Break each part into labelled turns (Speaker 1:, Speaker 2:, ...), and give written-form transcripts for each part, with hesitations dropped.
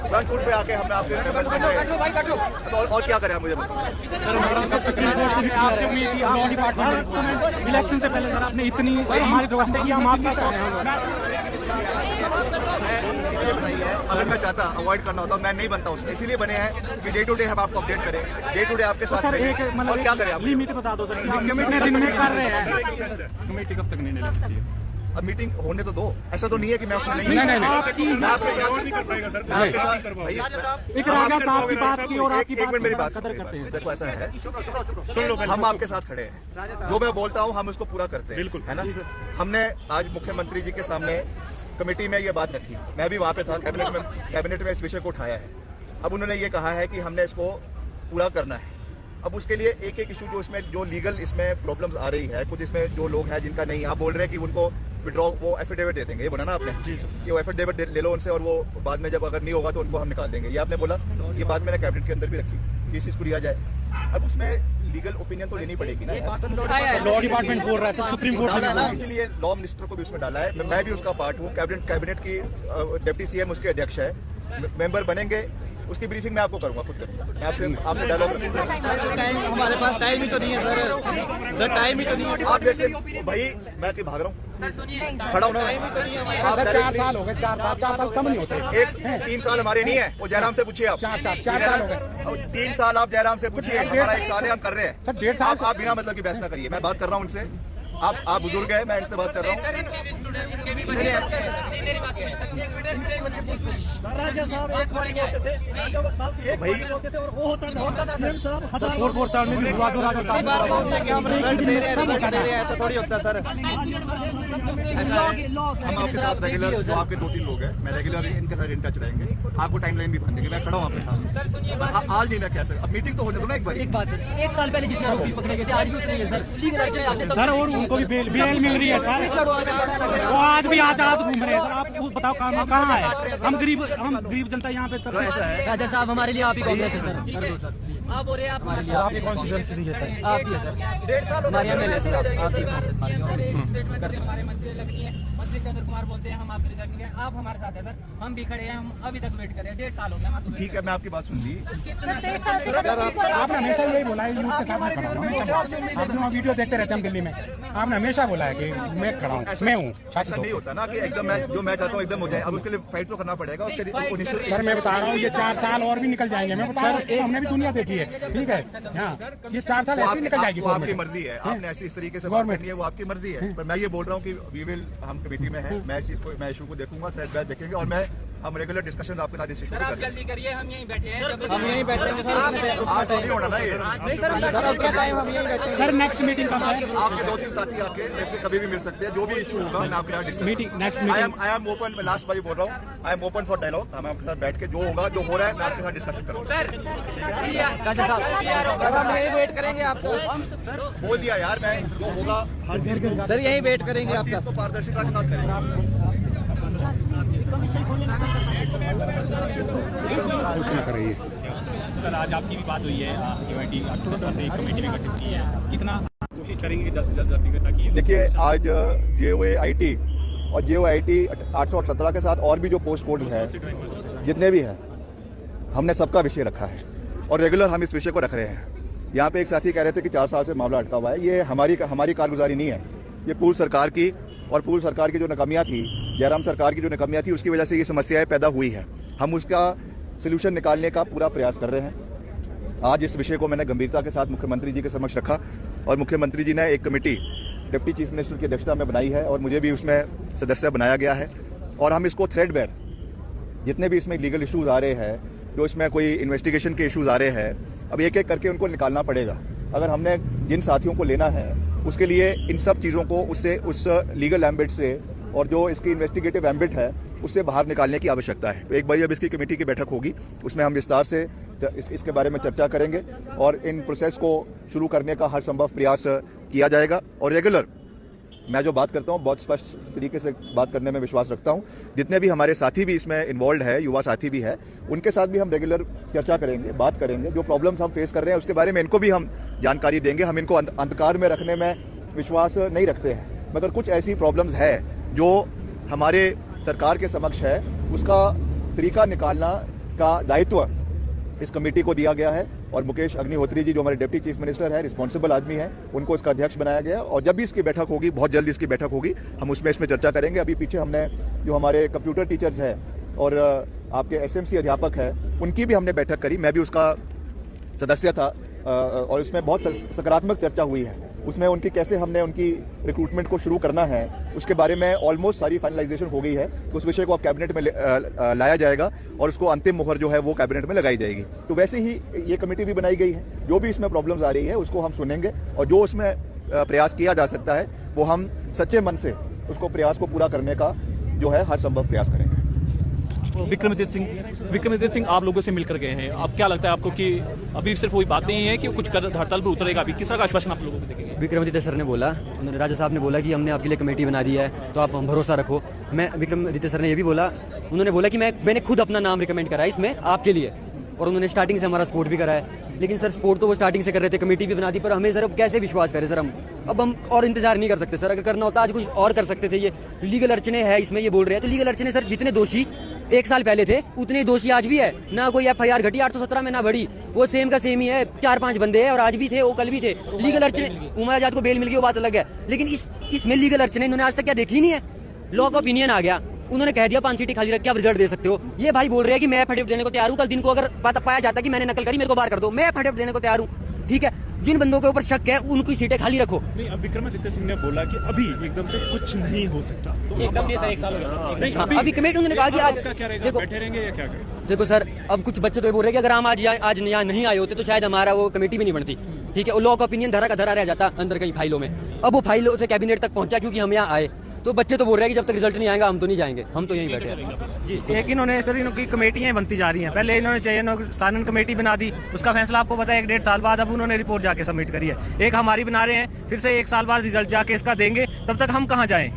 Speaker 1: Front foot पे आके हमने आपके और क्या करें मुझे
Speaker 2: इलेक्शन से पहले सर आपने इतनी हमारी दुकान की हम आपकी
Speaker 1: बनाई है। अगर मैं चाहता अवॉइड करना होता मैं नहीं बनता उसमें, इसीलिए बने हैं कि डे टू डे हम आपको अपडेट करें, डे टू डे आपके साथ रहें। और क्या करें आप
Speaker 2: लिमिट बता दो सर, कितने दिन में कर रहे हैं कमेटी, कब तक निर्णय ले सकती है?
Speaker 1: अब मीटिंग होने तो दो, ऐसा तो नहीं है कि मैं उसमें नहीं। मैं आपके साथ
Speaker 2: एक राजा साहब की बात की और आपकी
Speaker 1: एक मिनट मेरी बात करते हैं। देखो ऐसा है, हम आपके साथ खड़े हैं, जो मैं बोलता हूँ हम उसको पूरा करते हैं, बिल्कुल है ना। हमने आज मुख्यमंत्री जी के सामने कमेटी में ये बात रखी, मैं भी वहाँ पे था, कैबिनेट में इस विषय को उठाया है। अब उन्होंने ये कहा है कि हमने इसको पूरा करना है। अब उसके लिए एक एक इशू जो इसमें जो लीगल इसमें प्रॉब्लम्स आ रही है, कुछ इसमें जो लोग हैं जिनका नहीं, आप बोल रहे हैं कि उनको विड्रॉ वो एफिडेविट दे देंगे, ये बोला ना आपने जी सर, कि वो एफिडेविट ले लो उनसे और वो बाद में जब अगर नहीं होगा तो उनको हम निकाल देंगे, ये आपने बोला। ये बात मैंने कैबिनेट के अंदर भी रखी कि इस चीज़ को लिया जाए। अब उसमें लीगल ओपिनियन तो लेनी पड़ेगी ना,
Speaker 2: लॉ डिपार्टमेंट बोल रहा है, सुप्रीम कोर्ट
Speaker 1: डाला है ना, इसीलिए लॉ मिनिस्टर को भी उसमें डाला है। मैं भी उसका पार्ट हूँ, कैबिनेट की डिप्टी सीएम उसके अध्यक्ष है, मेंबर बनेंगे, उसकी ब्रीफिंग मैं आपको करूंगा, खुद करूंगा। मैं आपसे डायलॉग रखूंगा।
Speaker 3: हमारे पास टाइम ही तो नहीं है सर, टाइम ही तो नहीं है।
Speaker 1: आप जैसे भाई मैं कि भाग रहा हूँ, खड़ा हूँ ना। आप
Speaker 2: 4 साल हो गए, 4 साल कम नहीं होते।
Speaker 1: 3 साल हमारे नहीं है, वो जयराम से पूछिए आप।
Speaker 2: 4 साल हो गए,
Speaker 1: 3 साल आप जयराम से पूछिए, हमारा 1 साल है, हम कर रहे हैं।
Speaker 2: सर 1.5 साल
Speaker 1: आप बिना मतलब की बहस ना करिए, मैं बात कर रहा हूँ उनसे। आप बुजुर्ग है, मैं इनसे बात कर रहा हूँ।
Speaker 3: ऐसा थोड़ी होता सर।
Speaker 1: हम आपके साथ रेगुलर, जो आपके 2-3 लोग हैं, मैं रेगुलर इनके साथ इन टच रहेंगे, आपको टाइमलाइन भी बांध देंगे, मैं खड़ा हूँ आपके साथ। आज नहीं मैं कह सकता, अब मीटिंग तो होने दो ना एक बार।
Speaker 4: एक बात सर, 1 साल पहले जितने आरोपी पकड़े गए थे आज भी उतने ही है सर, लीगल एक्शन आपने
Speaker 2: सर, और उनको भी बेल मिल रही है सर, वो आज भी आजाद घूम रहे हैं सर। आप बताओ कहाँ है? हम गरीब जनता यहाँ पे।
Speaker 1: तो ऐसा है
Speaker 4: राजा साहब, हमारे लिए आप ही कांग्रेस है सर, कर दो सर। आप हो रहे हैं,
Speaker 2: आपकी कॉन्स्टिट्यूएंसी है सर,
Speaker 4: आप ही है सर।
Speaker 3: 1.5 साल
Speaker 4: हमारे एमएलए सर, आप ही
Speaker 5: हमारे मंत्री लगती है, मंत्री चंद्र कुमार बोलते हैं हम आपके रिजल्ट नहीं है, आप हमारे साथ है सर, हम भी खड़े हैं, हम अभी तक वेट कर रहे हैं, 1.5 साल हो गया।
Speaker 1: ठीक है, मैं आपकी बात सुन ली।
Speaker 2: आपने हमेशा यही बोला है, न्यूज़ के साथ मैं खड़ा हूँ। आप जो वीडियो देखते रहते हैं हम दिल्ली में, आपने हमेशा बोला है कि मैं खड़ा हूँ, मैं हूँ।
Speaker 1: ऐसा नहीं होता ना कि एकदम मैं जो मैं चाहता हूँ एकदम हो जाए। अब उसके लिए फाइट तो करना पड़ेगा, उसके लिए
Speaker 2: सर मैं बता रहा हूँ, ये 4 साल और भी निकल जाएंगे। मैं बता रहा हूँ, हमने भी दुनिया देखी है, ठीक है। हाँ, ये 4 साल ऐसे निकल जाएगी।
Speaker 1: वो आपकी मर्जी है, आपने ऐसी इस तरीके से बात करनी है, वो आपकी मर्जी है। पर मैं ये बोल रहा हूँ कि वी विल, हम कमेटी में हैं, मैं इशू को देखूंगा, थ्रेड बैक देखेंगे और हम रेगुलर डिस्कशन आपके साथ इस इशू को करेंगे।
Speaker 5: जल्दी करिए, हम यहीं बैठे हैं,
Speaker 3: हम यहीं बैठे हैं सर।
Speaker 1: आज तो नहीं होना ना ये।
Speaker 3: नहीं सर, क्या टाइम हम यहीं बैठे हैं
Speaker 2: सर। नेक्स्ट मीटिंग कब है?
Speaker 1: आपके 2-3 साथी आके वैसे कभी भी मिल सकते हैं, जो भी इशू होगा मैं आपके साथ discuss.
Speaker 2: Meeting next meeting
Speaker 1: I am open, मैं लास्ट बार बोल रहा हूँ, I am open for dialogue. हम आपके साथ बैठ के जो होगा, जो हो रहा है, मैं आपके साथ डिस्कशन करूँगा।
Speaker 3: हम यहीं वेट करेंगे आपको।
Speaker 1: बोल दिया यार, मैं जो होगा
Speaker 3: सर यहीं वेट करेंगे आपका।
Speaker 1: तो पारदर्शिता के साथ करेंगे।
Speaker 2: सर आज आपकी भी बात हुई है, कमेटी भी गठित की है, कितना कोशिश करेंगे जल्द से जल्द ताकि।
Speaker 1: देखिए आज JOIT और JOIT 817 के साथ और भी जो पोस्ट कोड हैं, जितने भी हैं, हमने सबका विषय रखा है और रेगुलर हम इस विषय को रख रहे हैं। यहाँ पे एक साथी कह रहे थे कि 4 साल से मामला अटका हुआ है, ये हमारी कारगुजारी नहीं है, ये पूर्व सरकार की, और पूर्व सरकार की जो नाकामियाँ थी, जयराम सरकार की जो नाकामियाँ थी, उसकी वजह से ये समस्याएं पैदा हुई है। हम उसका सलूशन निकालने का पूरा प्रयास कर रहे हैं। आज इस विषय को मैंने गंभीरता के साथ मुख्यमंत्री जी के समक्ष रखा और मुख्यमंत्री जी ने एक कमेटी डिप्टी चीफ मिनिस्टर की अध्यक्षता में बनाई है और मुझे भी उसमें सदस्य बनाया गया है। और हम इसको थ्रेडबेयर, जितने भी इसमें लीगल इशूज़ आ रहे हैं, जो इसमें कोई इन्वेस्टिगेशन के इशूज़ आ रहे हैं, अब एक एक करके उनको निकालना पड़ेगा। अगर हमने जिन साथियों को लेना है, उसके लिए इन सब चीज़ों को उस लीगल एम्बिट से और जो इसकी इन्वेस्टिगेटिव एम्बिट है उससे बाहर निकालने की आवश्यकता है। तो एक बार जब इसकी कमेटी की बैठक होगी, उसमें हम विस्तार से इसके बारे में चर्चा करेंगे और इन प्रोसेस को शुरू करने का हर संभव प्रयास किया जाएगा। और रेगुलर मैं जो बात करता हूँ, बहुत स्पष्ट तरीके से बात करने में विश्वास रखता हूँ। जितने भी हमारे साथी भी इसमें इन्वॉल्व है, युवा साथी भी है, उनके साथ भी हम रेगुलर चर्चा करेंगे, बात करेंगे। जो प्रॉब्लम्स हम फेस कर रहे हैं उसके बारे में इनको भी हम जानकारी देंगे। हम इनको अंधकार में रखने में विश्वास नहीं रखते हैं, मगर कुछ ऐसी प्रॉब्लम्स है जो हमारे सरकार के समक्ष है, उसका तरीका निकालना का दायित्व इस कमेटी को दिया गया है और मुकेश अग्निहोत्री जी जो हमारे डिप्टी चीफ मिनिस्टर है, रिस्पॉन्सिबल आदमी है, उनको इसका अध्यक्ष बनाया गया है। और जब भी इसकी बैठक होगी, बहुत जल्दी इसकी बैठक होगी, हम उसमें इसमें चर्चा करेंगे। अभी पीछे हमने जो हमारे कंप्यूटर टीचर्स हैं और आपके एसएमसी अध्यापक हैं, उनकी भी हमने बैठक करी, मैं भी उसका सदस्य था और उसमें बहुत सकारात्मक चर्चा हुई है। उसमें उनकी कैसे हमने उनकी रिक्रूटमेंट को शुरू करना है उसके बारे में ऑलमोस्ट सारी फाइनलाइजेशन हो गई है। तो उस विषय को अब कैबिनेट में लाया जाएगा और उसको अंतिम मुहर जो है वो कैबिनेट में लगाई जाएगी। तो वैसे ही ये कमेटी भी बनाई गई है, जो भी इसमें प्रॉब्लम्स आ रही है उसको हम सुनेंगे और जो उसमें प्रयास किया जा सकता है वो हम सच्चे मन से उसको प्रयास को पूरा करने का जो है हर संभव प्रयास करेंगे।
Speaker 6: विक्रमादित्य सिंह आप लोगों से मिलकर गए हैं, अब क्या लगता है आपको कि अभी सिर्फ वही बातें ही हैं कि कुछ हड़ताल पर उतरेगा? अभी किस तरह का आश्वासन आप लोगों को देंगे?
Speaker 4: विक्रमादित्य सर ने बोला, उन्होंने राजा साहब ने बोला कि हमने आपके लिए कमेटी बना दी है तो आप हम भरोसा रखो। मैं विक्रमादित्य सर ने ये भी बोला, उन्होंने बोला कि मैंने खुद अपना नाम रिकमेंड करा है इसमें आपके लिए और उन्होंने स्टार्टिंग से हमारा सपोर्ट भी करा है। लेकिन सर सपोर्ट तो वो स्टार्टिंग से कर रहे थे, कमेटी भी बना दी, पर हमें सर अब कैसे विश्वास करें सर? अब हम और इंतजार नहीं कर सकते सर। अगर करना होता आज कुछ और कर सकते थे। ये लीगल अड़चने है इसमें, ये बोल रहे हैं तो लीगल अड़चने सर जितने दोषी 1 साल पहले थे उतने ही दोषी आज भी है। ना कोई FIR घटी 817 में ना बढ़ी, वो सेम का सेम ही है। 4-5 बंदे हैं और आज भी थे, वो कल भी थे। लीगल अड़चने, उमर आजाद को बेल मिल गई वो बात अलग है, लेकिन इसमें लीगल अड़चने इन्होंने आज तक क्या देखी नहीं है। लॉ का ओपिनियन आ गया, उन्होंने कह दिया 5 सीटें खाली रख के आप रिजल्ट दे सकते हो। ये भाई बोल रहे हैं कि मैं एफिडेविट देने को तैयार हूँ। कल दिन को अगर पाया जाता कि मैंने नकल करी, मेरे को बाहर कर दो, मैं एफिडेविट देने को तैयार हूँ। ठीक है, जिन बंदों के ऊपर शक है उनकी सीटें खाली रखो।
Speaker 7: नहीं, अब विक्रमादित्य सिंह ने बोला कि अभी एकदम से कुछ नहीं हो सकता, तो
Speaker 6: एकदम नहीं सर, 1 साल हो गया।
Speaker 4: अभी कमेटी उन्होंने कहा कि आज
Speaker 7: क्या रहेगा, बैठे रहेंगे या क्या करेंगे?
Speaker 4: देखो सर, अब कुछ बच्चे तो ये बोल रहे हैं कि अगर हम आज यहाँ नहीं आए होते तो शायद हमारा वो कमेटी भी नहीं बनती। ठीक है, लॉ का ओपिनियन धरा का धरा रह जाता अंदर कई फाइलों में। अब वो फाइलों से कैबिनेट तक पहुंचा क्योंकि हम यहाँ आए। तो बच्चे तो बोल रहे हैं कि जब तक रिजल्ट नहीं आएगा हम तो नहीं जाएंगे, हम तो यहीं बैठे हैं
Speaker 8: जी। एक इन्होंने सर इनकी कमेटियां बनती जा रही हैं। पहले इन्होंने चाहिए सानन कमेटी बना दी, उसका फैसला आपको पता है 1-1.5 साल बाद अब उन्होंने रिपोर्ट जाके सबमिट करी है। एक हमारी बना रहे हैं, फिर से 1 साल बाद रिजल्ट जाके इसका देंगे। तब तक हम कहाँ जाएं?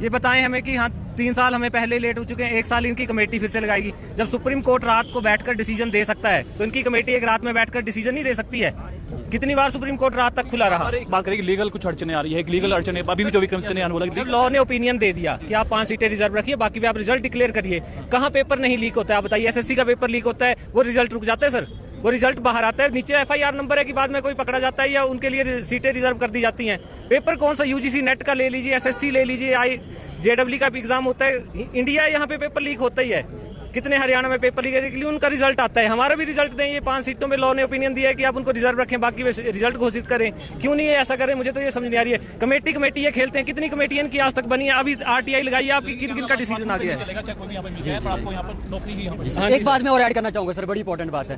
Speaker 8: ये बताएं हमें कि हाँ 3 साल हमें पहले लेट हो चुके हैं, 1 साल इनकी कमेटी फिर से लगाएगी। जब सुप्रीम कोर्ट रात को बैठकर डिसीजन दे सकता है तो इनकी कमेटी एक रात में बैठकर डिसीजन नहीं दे सकती है? कितनी बार सुप्रीम कोर्ट रात तक खुला रहा?
Speaker 6: बात करें लीगल कुछ अड़चने आ रही है, लीगल अड़चने अभी भी जो विक्रमादित्य ने बोला,
Speaker 8: लॉ ने ओपिनियन दे दिया कि आप 5 सीटें रिजर्व रखिए, बाकी भी आप रिजल्ट डिक्लेयर करिए। कहाँ पेपर नहीं लीक होता है? आप बताइए। SSC का पेपर लीक होता है, वो रिजल्ट रुक जाता है सर, वो रिजल्ट बाहर आता है, नीचे FIR नंबर है कि बाद में कोई पकड़ा जाता है या उनके लिए सीटें रिजर्व कर दी जाती हैं। पेपर कौन सा? UGC नेट का ले लीजिए, SSC ले लीजिए, JEE का भी एग्जाम होता है। इंडिया यहाँ पे पेपर लीक होता ही है। कितने हरियाणा में पेपर लीक है, उनका रिजल्ट आता है, हमारा भी रिजल्ट दें। ये 5 सीटों में लॉ ने ओपिनियन दिया है कि आप उनको रिजर्व रखें, बाकी रिजल्ट घोषित करें। क्यों नहीं ऐसा करें? मुझे तो ये समझ नहीं आ रही है। कमेटी ये खेलते हैं। कितनी कमेटी इनकी आज तक बनी है? अभी RTI लगाई, आपकी किन का डिसीजन आ गया है?
Speaker 4: एक बात मैं और ऐड करना चाहूंगा सर, बड़ी इंपॉर्टेंट बात है।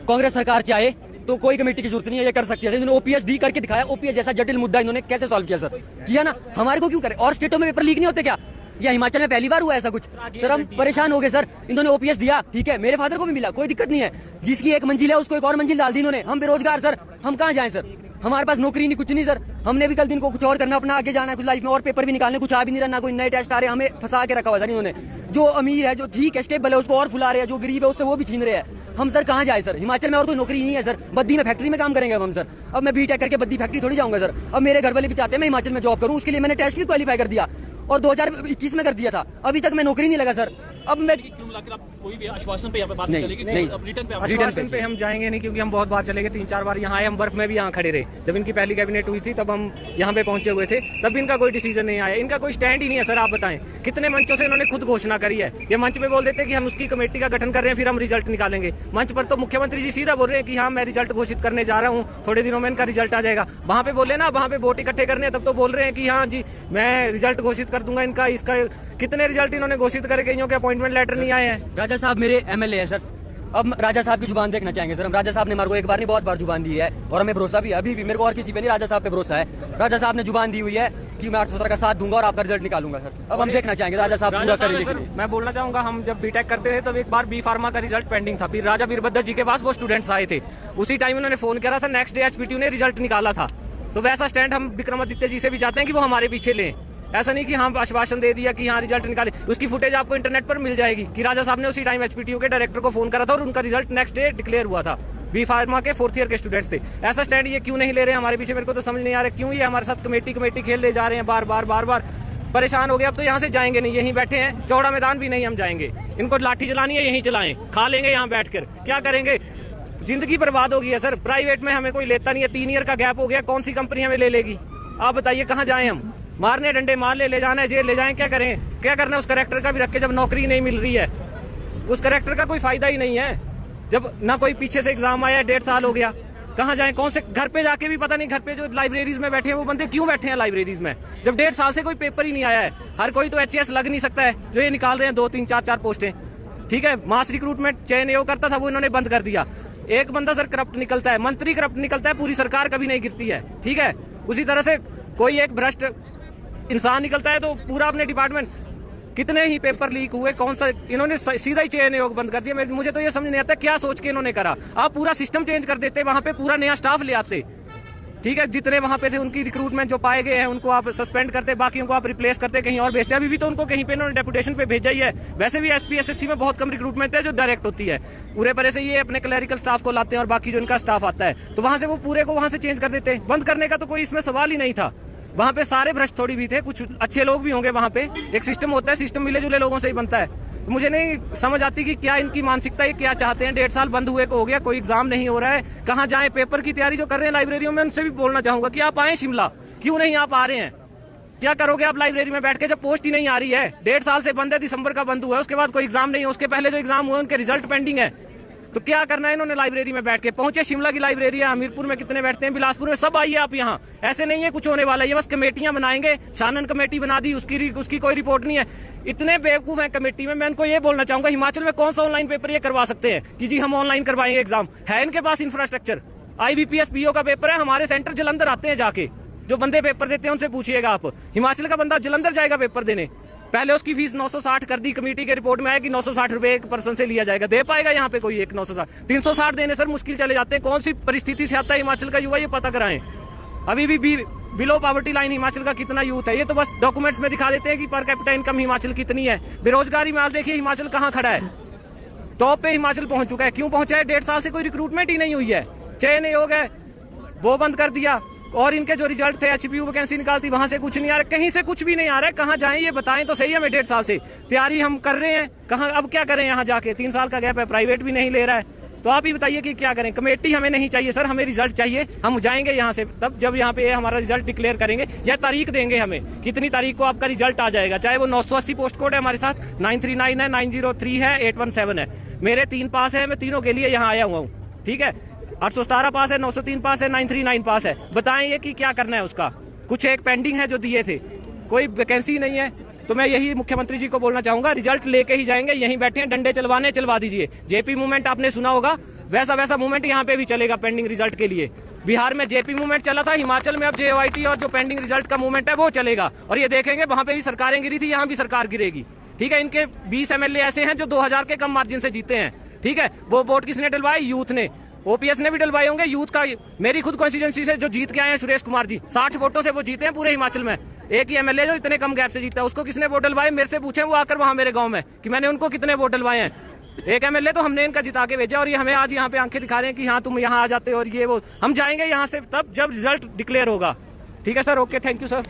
Speaker 4: कांग्रेस सरकार चाहे तो कोई कमेटी की जरूरत नहीं है, ये कर सकती है। इन्होंने OPS दी करके दिखाया। OPS जैसा जटिल मुद्दा इन्होंने कैसे सॉल्व किया सर? किया ना, हमारे को क्यों करे? और स्टेटों में पेपर लीक नहीं होते क्या? या हिमाचल में पहली बार हुआ ऐसा कुछ? सर हम परेशान हो गए सर। इन्होंने OPS दिया, ठीक है, मेरे फादर को भी मिला, कोई दिक्कत नहीं है। जिसकी 1 मंजिल है उसको 1 और मंजिल डाल दी इन्होंने। हम बेरोजगार सर, हम कहाँ जाएं सर? हमारे पास नौकरी नहीं, कुछ नहीं सर। हमने भी कल दिन को कुछ और करना, अपना आगे जाना है कुछ लाइफ में, और पेपर भी निकालने, कुछ आ भी नहीं रहा, ना कोई नए टेस्ट आ रहे हैं। हमें फंसा के रखा हुआ सर इन्होंने। जो अमीर है, जो ठीक है, स्टेबल है, उसको और फुला रहे हैं, जो गरीब है उससे वो भी छीन रहे हैं। हम सर कहाँ जाए सर? हिमाचल में और कोई नौकरी नहीं है सर। बद्दी में फैक्ट्री में काम करेंगे अब हम सर। अब मैं BTech करके बद्दी फैक्ट्री थोड़ी जाऊंगा सर। अब मेरे घर वाले भी चाहते हैं मैं हिमाचल में जॉब करूँ, उसके लिए मैंने टेस्ट भी क्वालिफाई कर दिया और 2021 में कर दिया था। अभी तक मैं नौकरी नहीं लगा सर। अब मैं
Speaker 6: कोई भी आश्वासन पे यहाँ पे बात
Speaker 4: नहीं,
Speaker 6: चलेगी?
Speaker 4: नहीं,
Speaker 8: आश्वासन पे हम जाएंगे नहीं, क्योंकि हम बहुत बार चले गए, 3-4 बार यहाँ आए, हम बर्फ में भी यहाँ खड़े रहे। जब इनकी पहली कैबिनेट हुई थी तब हम यहाँ पे पहुंचे हुए थे, तब भी इनका कोई डिसीजन नहीं आया। इनका कोई स्टैंड ही नहीं है सर। आप बताएं कितने मंचों से इन्होंने खुद घोषणा करी है। ये मंच पे बोल देते हैं कि हम उसकी कमेटी का गठन कर रहे हैं, फिर हम रिजल्ट निकालेंगे। मंच पर तो मुख्यमंत्री जी सीधा बोल रहे हैं कि हाँ मैं रिजल्ट घोषित करने जा रहा हूँ, थोड़े दिनों में इनका रिजल्ट आ जाएगा। वहाँ पे बोले ना, वहाँ पे वोट इकट्ठे करने, तब तो बोल रहे हैं कि हाँ जी मैं रिजल्ट घोषित कर दूंगा इनका। इसका कितने रिजल्ट इन्होंने घोषित करे, कईयों के अपॉइंटमेंट लेटर नहीं आए हैं।
Speaker 4: राजा साहब मेरे MLA है सर। अब राजा साहब की जुबान देखना चाहेंगे सर हम। राजा साहब ने हमारे को एक बार नहीं बहुत बार जुबान दी है और हमें भरोसा भी, अभी भी मेरे को और किसी पे नहीं, राजा साहब पे भरोसा है। राजा साहब ने जुबान दी हुई है कि मैं 817 का साथ दूंगा और आपका रिजल्ट निकालूंगा सर। अब हम देखना चाहेंगे राजा साहब पूरा करेंगे।
Speaker 8: मैं बोलना चाहूंगा, हम जब BTech करते थे तब एक बार B फार्मा का रिजल्ट पेंडिंग था, फिर राजा वीरभद्र जी के पास वो स्टूडेंट्स आए थे। उसी टाइम उन्होंने फोन करा था, नेक्स्ट डे HPTU ने रिजल्ट निकाला था। तो वैसा स्टैंड हम विक्रमादित्य जी से भी चाहते हैं कि वो हमारे पीछे लें। ऐसा नहीं कि हम आश्वासन दे दिया कि हाँ रिजल्ट निकाले। उसकी फुटेज आपको इंटरनेट पर मिल जाएगी कि राजा साहब ने उसी टाइम HPTU के डायरेक्टर को फोन करा था और उनका रिजल्ट नेक्स्ट डे डिक्लेयर हुआ था। B फार्मा के 4th ईयर के स्टूडेंट्स थे। ऐसा स्टैंड ये क्यों नहीं ले रहे हैं हमारे पीछे? मेरे को तो समझ नहीं आ रहा क्यों ये हमारे साथ कमेटी खेल ले जा रहे हैं बार बार। परेशान हो गए, अब तो यहाँ से जाएंगे नहीं, यहीं बैठे हैं, चौड़ा मैदान भी नहीं हम जाएंगे। इनको लाठी चलानी है यहीं चलाएं, खा लेंगे यहाँ बैठकर, क्या करेंगे? जिंदगी बर्बाद हो गई है सर। प्राइवेट में हमें कोई लेता नहीं है, 3 ईयर का गैप हो गया, कौन सी कंपनी हमें ले लेगी? आप बताइए कहाँ जाएं हम? मारने डंडे मार ले जाना है, जेल ले जाएं, क्या करें? क्या करना है उस करेक्टर का भी रख के, जब नौकरी नहीं मिल रही है? उस करेक्टर का कोई फायदा ही नहीं है, जब ना कोई पीछे से एग्जाम आया, 1.5 साल हो गया। कहाँ जाएं? कौन से घर पे जाके भी पता नहीं, घर पे जो लाइब्रेरीज में बैठे हैं वो बंदे क्यों बैठे हैं लाइब्रेरीज में, जब 1.5 साल से कोई पेपर ही नहीं आया है। हर कोई तो HAS लग नहीं सकता है, जो ये निकाल रहे हैं 2, 3, 4 पोस्टें। ठीक है, मास रिक्रूटमेंट चयन योग करता था, वो इन्होंने बंद कर दिया। एक बंदा सर करप्ट निकलता है, मंत्री करप्ट निकलता है, पूरी सरकार कभी नहीं गिरती है। ठीक है, उसी तरह से कोई एक भ्रष्ट इंसान निकलता है तो पूरा अपने डिपार्टमेंट, कितने ही पेपर लीक हुए, कौन सा, इन्होंने सीधा ही चयन योग बंद कर दिया। मुझे तो ये समझ नहीं आता क्या सोच के इन्होंने करा। आप पूरा सिस्टम चेंज कर देते, वहां पे पूरा नया स्टाफ ले आते। ठीक है, जितने वहां पे थे उनकी रिक्रूटमेंट जो पाए गए हैं उनको आप सस्पेंड करते, बाकी उनको आप रिप्लेस करते, कहीं और भेजते। अभी भी तो उनको कहीं पे इन्होंने डेपुटेशन पे भेजा ही है। वैसे भी SP SSC में बहुत कम रिक्रूटमेंट है जो डायरेक्ट होती है, पूरे परे से ये अपने क्लरिकल स्टाफ को लाते हैं और बाकी जो इनका स्टाफ आता है, तो वहां से वो पूरे को वहां से चेंज कर देते। बंद करने का तो कोई इसमें सवाल ही नहीं था। वहां पे सारे भ्रष्ट थोड़ी भी थे, कुछ अच्छे लोग भी होंगे वहां पे। एक सिस्टम होता है, सिस्टम मिले जुले लोगों से ही बनता है। तो मुझे नहीं समझ आती कि क्या इनकी मानसिकता है, क्या चाहते हैं। 1.5 साल बंद हुए को हो गया, कोई एग्जाम नहीं हो रहा है, कहाँ जाएं? पेपर की तैयारी जो कर रहे हैं लाइब्रेरियों में, उनसे भी बोलना चाहूंगा कि आप आए शिमला, क्यों नहीं आप आ रहे हैं? क्या करोगे आप लाइब्रेरी में बैठ के जब पोस्ट ही नहीं आ रही है? 1.5 साल से बंद है, दिसंबर का बंद हुआ है, उसके बाद कोई एग्जाम नहीं है, उसके पहले जो एग्जाम हुए उनके रिजल्ट पेंडिंग है। तो क्या करना है इन्होंने लाइब्रेरी में बैठ के? पहुंचे शिमला की लाइब्रेरी है, हमीरपुर में कितने बैठते हैं, बिलासपुर में, सब आइए आप यहाँ। ऐसे नहीं है कुछ होने वाला, ये बस कमेटियां बनाएंगे। शानन कमेटी बना दी, उसकी कोई रिपोर्ट नहीं है। इतने बेवकूफ है कमेटी में। मैं इनको ये बोलना चाहूंगा, हिमाचल में कौन सा ऑनलाइन पेपर ये करवा सकते हैं कि जी हम ऑनलाइन करवाएंगे एग्जाम? है इनके पास इंफ्रास्ट्रक्चर? IBPS BO का पेपर है, हमारे सेंटर जलंधर आते हैं, जाके जो बंदे पेपर देते हैं उनसे पूछिएगा आप। हिमाचल का बंदा जलंधर जाएगा पेपर देने, पहले उसकी फीस 960 कर दी, कमेटी के रिपोर्ट में आया कि 960 रुपए एक पर्सन से लिया जाएगा। दे पाएगा यहाँ पे कोई एक 960? 360 देने सर मुश्किल चले जाते हैं। कौन सी परिस्थिति से आता है हिमाचल का युवा, ये पता कराएं। अभी भी बिलो पॉवर्टी लाइन हिमाचल का कितना यूथ है, ये तो बस डॉक्यूमेंट्स में दिखा देते हैं कि पर कैपिटा इनकम हिमाचल कितनी है। बेरोजगारी में आप देखिए हिमाचल कहाँ खड़ा है, टॉप पे हिमाचल पहुंच चुका है। क्यों पहुंचा है? 1.5 साल से कोई रिक्रूटमेंट ही नहीं हुई है। चयन योग है वो बंद कर दिया, और इनके जो रिजल्ट थे HPU वैकेंसी निकालती, वहां से कुछ नहीं आ रहा, कहीं से कुछ भी नहीं आ रहा है। कहाँ जाएं ये बताएं तो सही। हमें 1.5 साल से तैयारी हम कर रहे हैं, कहाँ अब क्या करें यहाँ जाके? 3 साल का गैप है, प्राइवेट भी नहीं ले रहा है, तो आप ही बताइए कि क्या करें? कमेटी हमें नहीं चाहिए सर, हमें रिजल्ट चाहिए। हम जाएंगे यहाँ से तब जब यहाँ पे हमारा रिजल्ट डिक्लेयर करेंगे, या तारीख देंगे हमें, कितनी तारीख को आपका रिजल्ट आ जाएगा। चाहे वो 980 पोस्ट कोड है हमारे साथ, 939 है, 903 है, 817 है। मेरे 3 पास है, मैं तीनों के लिए यहाँ आया हुआ हूँ। ठीक है, 817 पास है, 903 पास है, 939 पास है। बताएं ये कि क्या करना है उसका? कुछ एक पेंडिंग है जो दिए थे, कोई वैकेंसी नहीं है। तो मैं यही मुख्यमंत्री जी को बोलना चाहूंगा, रिजल्ट लेके ही जाएंगे। यहीं बैठे हैं, डंडे चलवाने चलवा दीजिए। JP मूवमेंट आपने सुना होगा, वैसा मूवमेंट यहाँ पे भी चलेगा पेंडिंग रिजल्ट के लिए। बिहार में JP मूवमेंट चला था, हिमाचल में अब JOIT और जो पेंडिंग रिजल्ट का मूवमेंट है वो चलेगा। और ये देखेंगे वहां पे भी सरकारें गिरी थी, यहाँ भी सरकार गिरेगी। ठीक है, इनके 20 MLA ऐसे हैं जो 2000 के कम मार्जिन से जीते हैं। ठीक है, वो वोट किसने डलवाए? यूथ ने। OPS ने भी डलवाए होंगे यूथ का। मेरी खुद कॉन्स्टिट्यूएंसी से जो जीत के आए हैं सुरेश कुमार जी, 60 वोटों से वो जीते हैं पूरे हिमाचल में। एक ही MLA जो इतने कम गैप से जीता है, उसको किसने वोट डलवाए? मेरे से पूछे वो आकर वहां मेरे गांव में कि मैंने उनको कितने वोट डलवाए हैं। एक MLA तो हमने इनका जिता के भेजा, और ये हमें आज यहाँ पे आंखें दिखा रहे हैं कि हाँ तुम यहाँ आ जाते हो और ये वो। हम जाएंगे यहाँ से तब जब रिजल्ट डिक्लेयर होगा। ठीक है sir, okay, thank you sir.